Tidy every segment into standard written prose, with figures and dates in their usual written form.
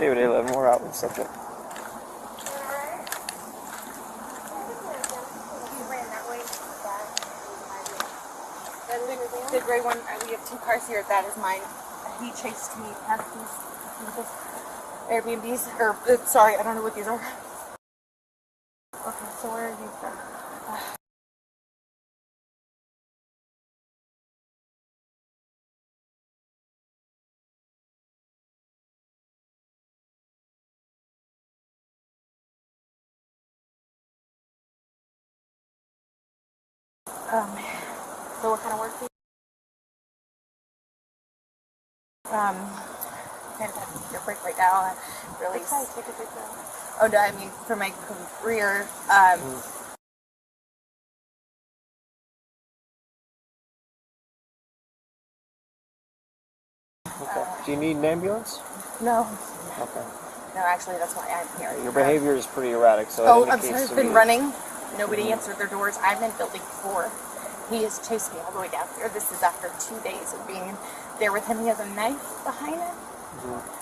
David A11, we're out with subject. The gray one, we have 2 cars here. That is mine. He chased me past these Airbnbs, or sorry, I don't know what these are. Okay, so where are you from? So what kind of work do you kind of have to take a break right now and release. Take a break now. Oh no, I mean for my career. Okay. Do you need an ambulance? No. Okay. No, actually, that's why I'm here. Your behavior is pretty erratic, so oh, I'm sorry. I've been running. Nobody answered their doors. I'm in building 4. He has chased me all the way down here. This is after 2 days of being there with him. He has a knife behind him.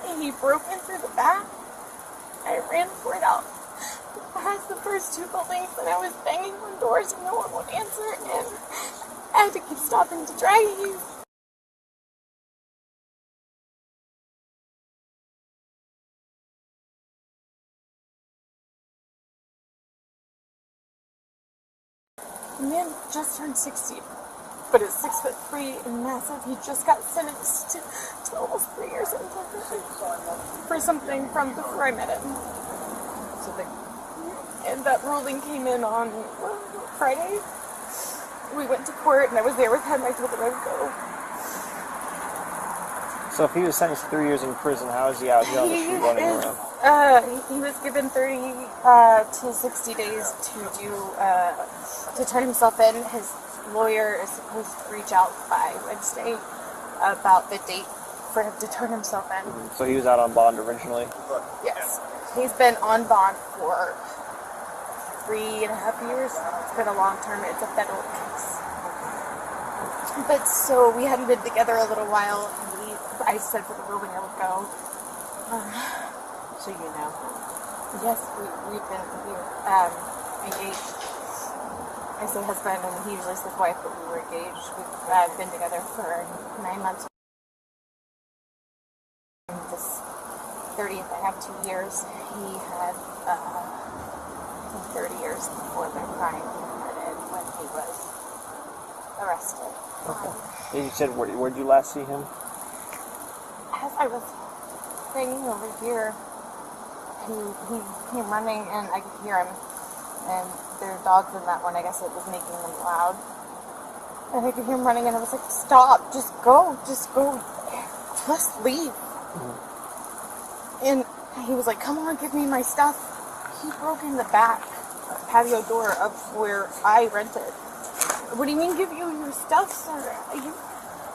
And he broke in through the back. I ran for it out past the first 2 buildings, and I was banging on doors and no one would answer. And I had to keep stopping to dry heave. The man just turned 60, but is 6'3" and massive. He just got sentenced to almost 3 years in prison for something from before I met him. And that ruling came in on Friday. We went to court, and I was there with him. I told him I would go. So if he was sentenced to 3 years in prison, how is he out here on the street running around? He was given 30 to 60 days to turn himself in. His lawyer is supposed to reach out by Wednesday about the date for him to turn himself in. So he was out on bond originally? Yes. He's been on bond for 3.5 years. It's been a long term. It's a federal case. But so we hadn't been together a little while, and I said for the ruling I would go. So you know? Yes, we've been engaged. I say husband, and he usually says wife, but we were engaged. We've been together for 9 months. This 30th, I have 2 years. He had 30 years before the crime committed when he was arrested. Okay. And you said, where did you last see him? As I was hanging over here, he came running, and I could hear him. And there are dogs in that one. I guess it was making them loud. And I could hear him running, and I was like, "Stop! Just go! Just go! Just leave!" And he was like, "Come on, give me my stuff." He broke in the back patio door of where I rented. What do you mean, give you your stuff, sir?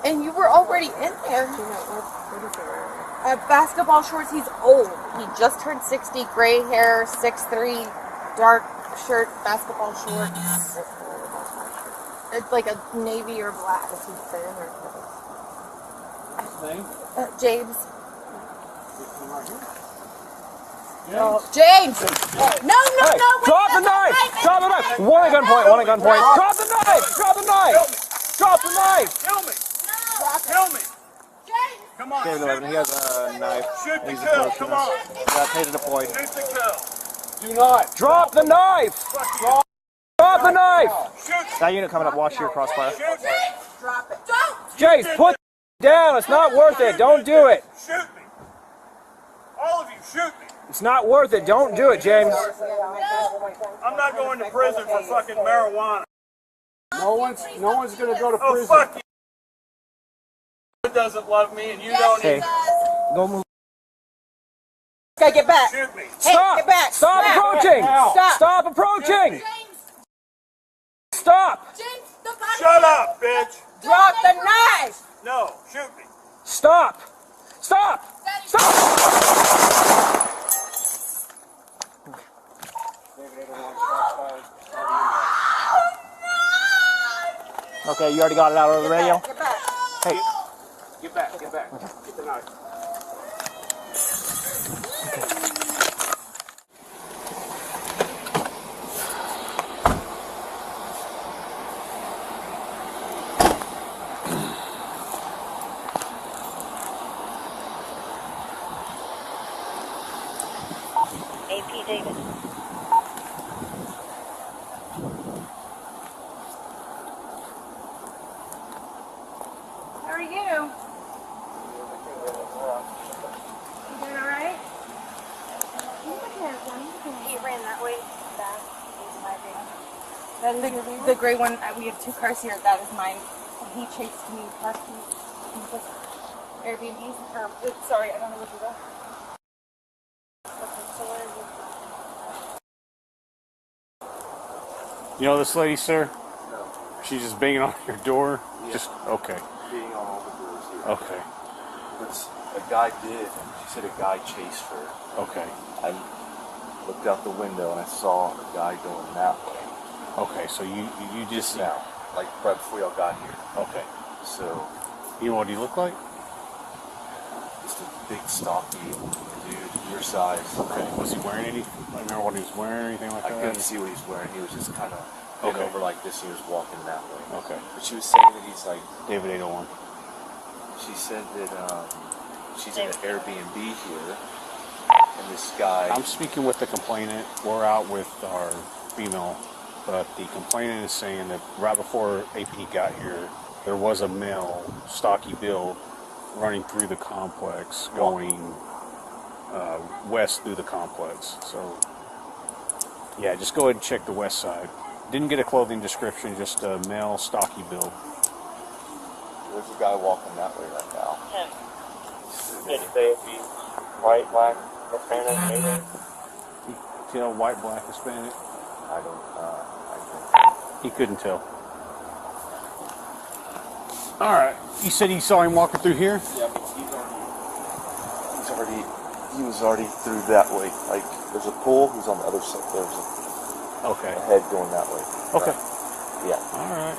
And you were already in there. What is it? Basketball shorts. He's old. He just turned 60. Gray hair, 6'3", dark shirt, basketball shorts. It's like a navy or black. Is he thin or Name? James. Yeah. Oh, James! No! Drop the knife! Drop the knife! One at gunpoint, one at gunpoint. Drop the knife! Drop the knife! Drop the knife! Kill me! Kill me! James! Come on! David 11, he has a knife. Shoot the He's kill! approaching Come us. on! Got taser deployed. Shoot the kill! Do not! Drop the knife! Drop Drop the knife! Shoot! That unit coming up, watch your crossfire. Shoot me! Drop it. Don't! Jace, put down, it's not worth it, don't do it. Shoot me! All of you, shoot me! It's not worth it, don't do it, James. I'm not going to prison for fucking marijuana. No one's gonna go to Oh, prison. fuck you! It doesn't love me, and you don't Hey, either. go move. Okay, get back. Shoot me! Stop! get back. Stop Back. approaching! Stop. Stop approaching! James! Stop! James, the body. Shut up, bitch! Drop the knife! No, shoot me! Stop! Stop! Stop! Okay, you already got it out over the radio? Get back. Hey. Get back. Get the knife. David. How are you? You doing all right? He ran that way. That is my van. The gray one, we have 2 cars here. That is mine. And he chased me past me. Airbnb's, or, sorry, I don't know what you got. You know this lady, sir? No. She's just banging on your door? Yeah. Just, okay. Being on all the doors here. Okay. But a guy did. She said a guy chased her. Okay. I looked out the window and I saw a guy going that way. Okay, so you just... Now. Like right before y'all got here. Okay. So, You know what he looked like? just a big stocky dude, your size. Okay. Was he wearing any? I remember what he was wearing or anything like I that? couldn't see what he was wearing. He was just kind of bent Okay. over like this. He was walking that way. Okay. But she was saying that he's like, David 801. she said that she's in an Airbnb here, and this guy. I'm speaking with the complainant. We're out with our female, but the complainant is saying that right before AP got here, there was a male, stocky build, running through the complex, going west through the complex. So, yeah, just go ahead and check the west side. Didn't get a clothing description, just a male, stocky build. There's a guy walking that way right now. Did you say if he's white, black, Hispanic, Asian? You tell white, black, Hispanic? I don't. He couldn't tell. All right. You said you saw him walking through here? Yeah, but he was already through that way. Like, there's a pool. He's on the other side. There's Okay. a head going that way. Okay. Yeah. All right.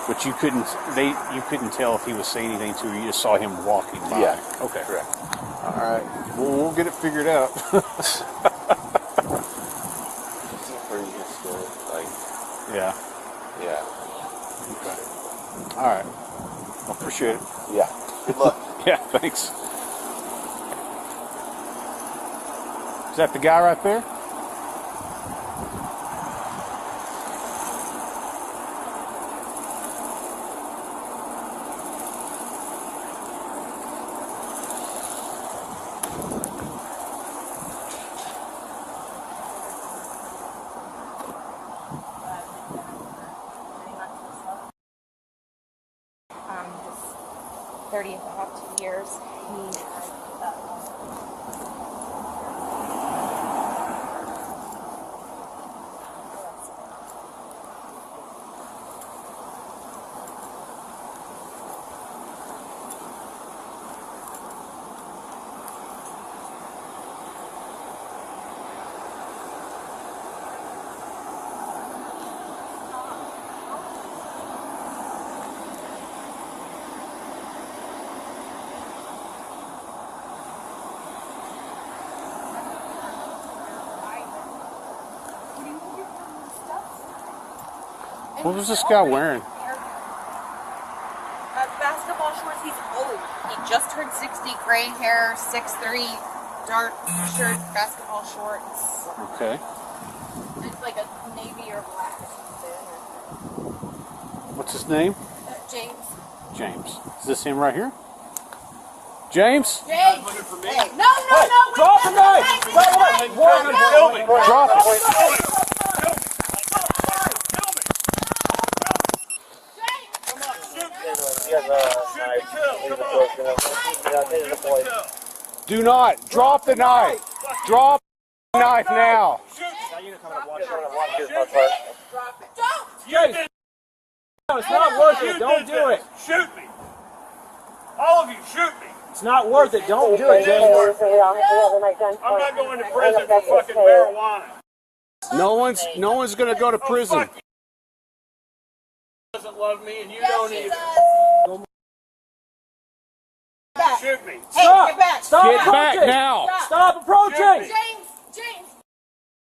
But you couldn't tell if he was saying anything to you. You just saw him walking by. Yeah. Okay. Correct. All right. Well, we'll get it figured out. He's pretty historic. Like, Yeah. yeah. Okay. All right. I appreciate it. Yeah. Good luck. Yeah, thanks. Is that the guy right there? His 30th, I have 2 years. He What was this guy wearing? basketball shorts. He's old. He just turned 60. Gray hair, 6'3", dark shirt, basketball shorts. Okay. It's like a navy or black. What's his name? James. James. Is this him right here? James? James. Looking for me? Hey, no. Drop the knife! Drop the knife! War gun Kill me! point. Drop it. Do not. Drop the knife. Drop the knife now. James, no, it's not worth it. Don't do it. Shoot me! All of you, shoot me! It's not worth it. Don't do it, James. I'm not going to prison for fucking marijuana. No one's gonna go to prison. Doesn't love me, and you don't either. Shoot me! Stop! get back. Stop Get approaching! back now. Stop approaching! James.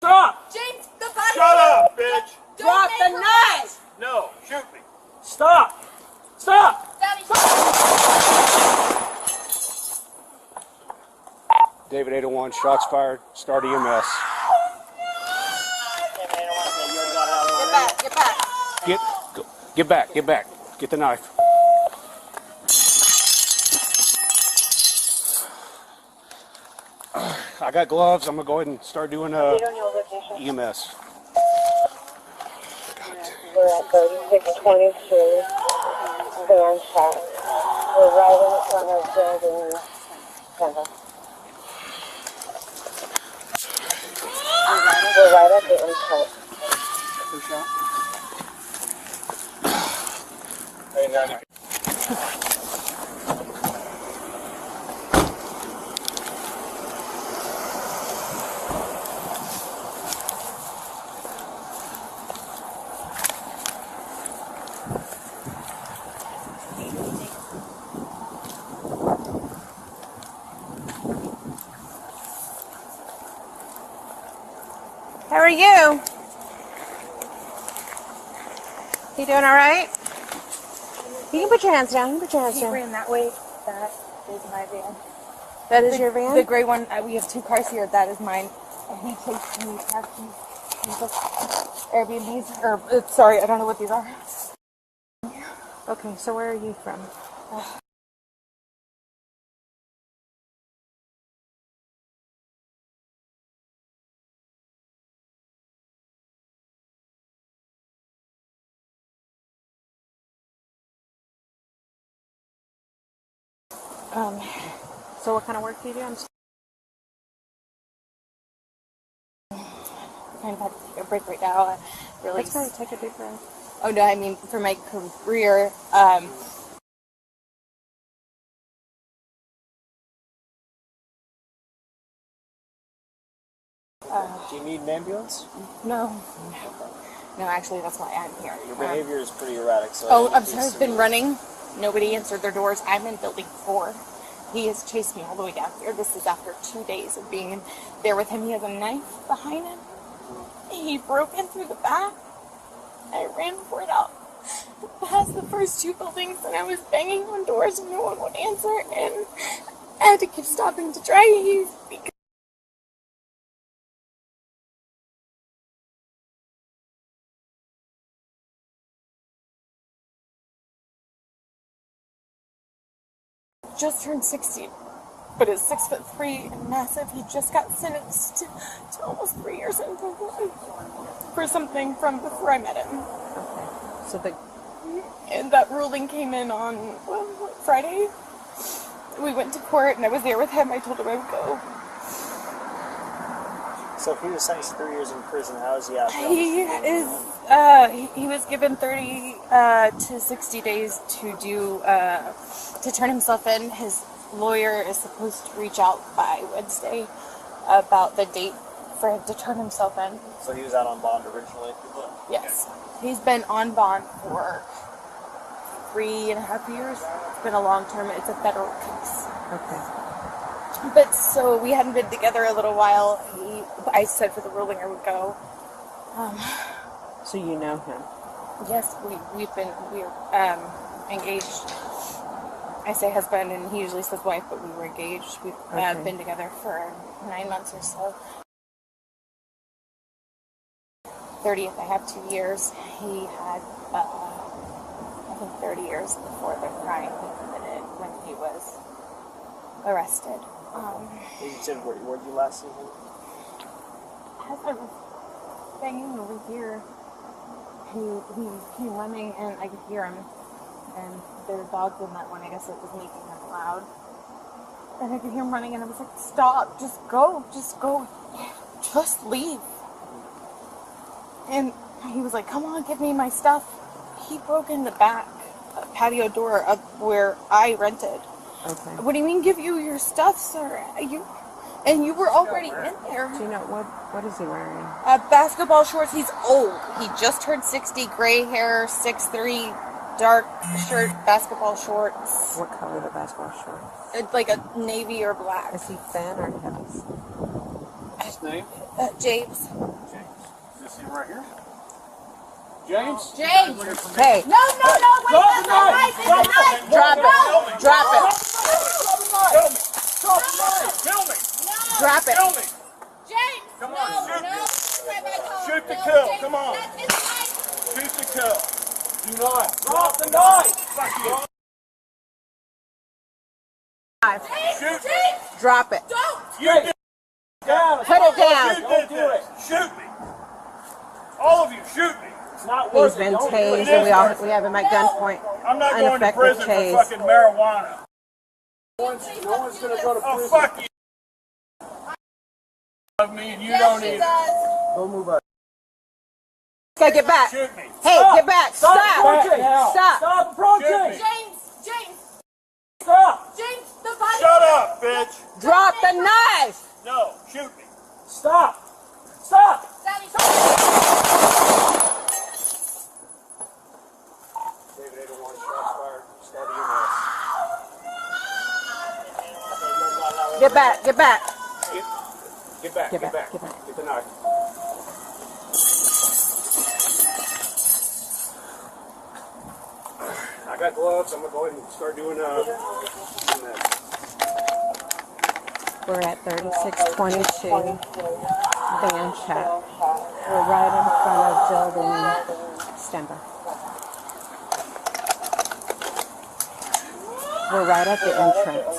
Stop! James, the body. Shut up, bitch! Drop the knife. No, shoot me! Stop! Stop! Daddy, David 801, shots fired. Start EMS. Get back. Get back. Get the knife. I got gloves. I'm gonna go ahead and start doing EMS. We're at 3622 Van Shop. We're right in front of building 7. We're right at the impact. How are you? You doing all right? You can put your hands down. He ran that way. That is my van. That is your van? The gray one. We have 2 cars here. That is mine. And he chased me past these Airbnbs. Sorry, I don't know what these are. Okay, so where are you from? So what kind of work do you do? I'm Kind of had to take a break right now. Really. Let's go take a deep breath. Oh no, I mean for my career. Do you need an ambulance? No, actually, that's why I'm here. Your behavior is pretty erratic. So Oh, I'm sorry. I've been running. Nobody answered their doors. I'm in building 4. He has chased me all the way down here. This is after 2 days of being in there with him. He has a knife behind him. He broke in through the back. I ran for it out past the first 2 buildings, and I was banging on doors and no one would answer, and I had to keep stopping to drive because just turned 60, but is 6'3" and massive. He just got sentenced to almost 3 years in prison for something from before I met him. So And that ruling came in on Friday. We went to court and I was there with him. I told him I would go. So if he was sentenced to 3 years in prison, how is he out? He is. He was given 30 to 60 days to turn himself in. His lawyer is supposed to reach out by Wednesday about the date for him to turn himself in. So he was out on bond originally? Yes. He's been on bond for 3.5 years. It's been a long term. It's a federal case. okay. But so we hadn't been together a little while. I said for the ruling I would go. So you know him. Yes, we're engaged. I say husband, and he usually says wife, but we were engaged. We've been together for 9 months or so. 30th, I have 2 years. He had, I think, 30 years before the crime he committed when he was arrested. You said, where did you last see him? As I was banging over here, he came running, and I could hear him. And there were dogs in that one. I guess it was making them loud. And I could hear him running, and I was like, "Stop! Just go! Just go! Just leave!" And he was like, "Come on, give me my stuff." He broke in the back patio door of where I rented. Okay. What do you mean, give you your stuff, sir? You were already in there. Do you know what is he wearing? Basketball shorts. He's old. He just turned 60. Gray hair, 6'3", dark shirt, basketball shorts. What color the basketball shorts? Like a navy or black. Is he thin or heavy? His name? James. This him right here? James? James. Hey. No, wait, that's not right. Drop it. Drop it. Drop the knife! Kill me! No. Drop it. You did down. Put it down. Don't do it. Shoot me. All of you, shoot me. It's not He's worth it. been Don't do tased, it. and we have him at gunpoint. I'm not going to Ineffective prison tase. for fucking marijuana. No one's going to go to Oh, prison. fuck you. Love me and you don't either. Go move on. Okay, get back. Shoot me. Hey, Stop. get back. Stop Stop. approaching. Stop. Stop approaching. Shoot me. James! Stop. James, the body. Shut up, bitch. Drop the knife. No, shoot me. Stop. Stop. Daddy, David 801, shots fired. Start EMS. Get back. Get back. Get back. Get Get back, back. get back. Get the knife. I got gloves. I'm going to go ahead and start doing that. We're at 3622 Van Chat. We're right in front of building. Stand by. We're right at the entrance.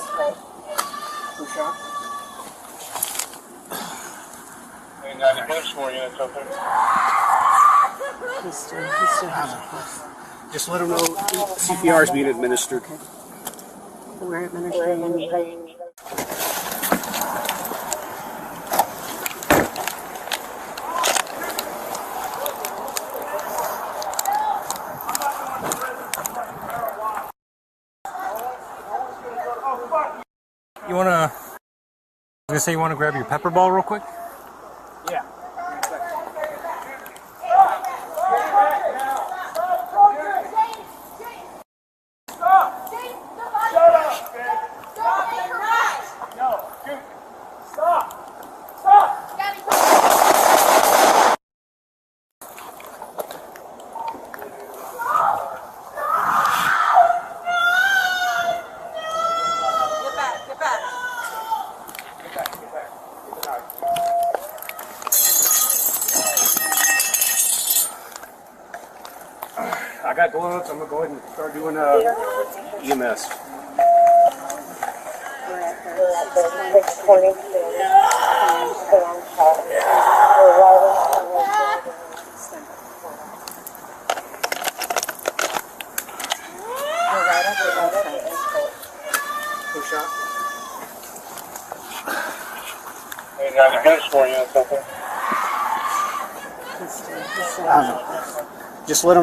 Who shot? Ain't got any bunch more units up there. He's still having us. Just let them know CPR is being administered. We're administering. You wanna? I was gonna say you wanna grab your pepper ball real quick. Yeah. I got gloves. I'm going to go ahead and start doing EMS. We're at 622 Van Chat. We're right in front of We're right at the entrance. Who shot? Ain't got any bunch more units up there. He's still having us. Just let them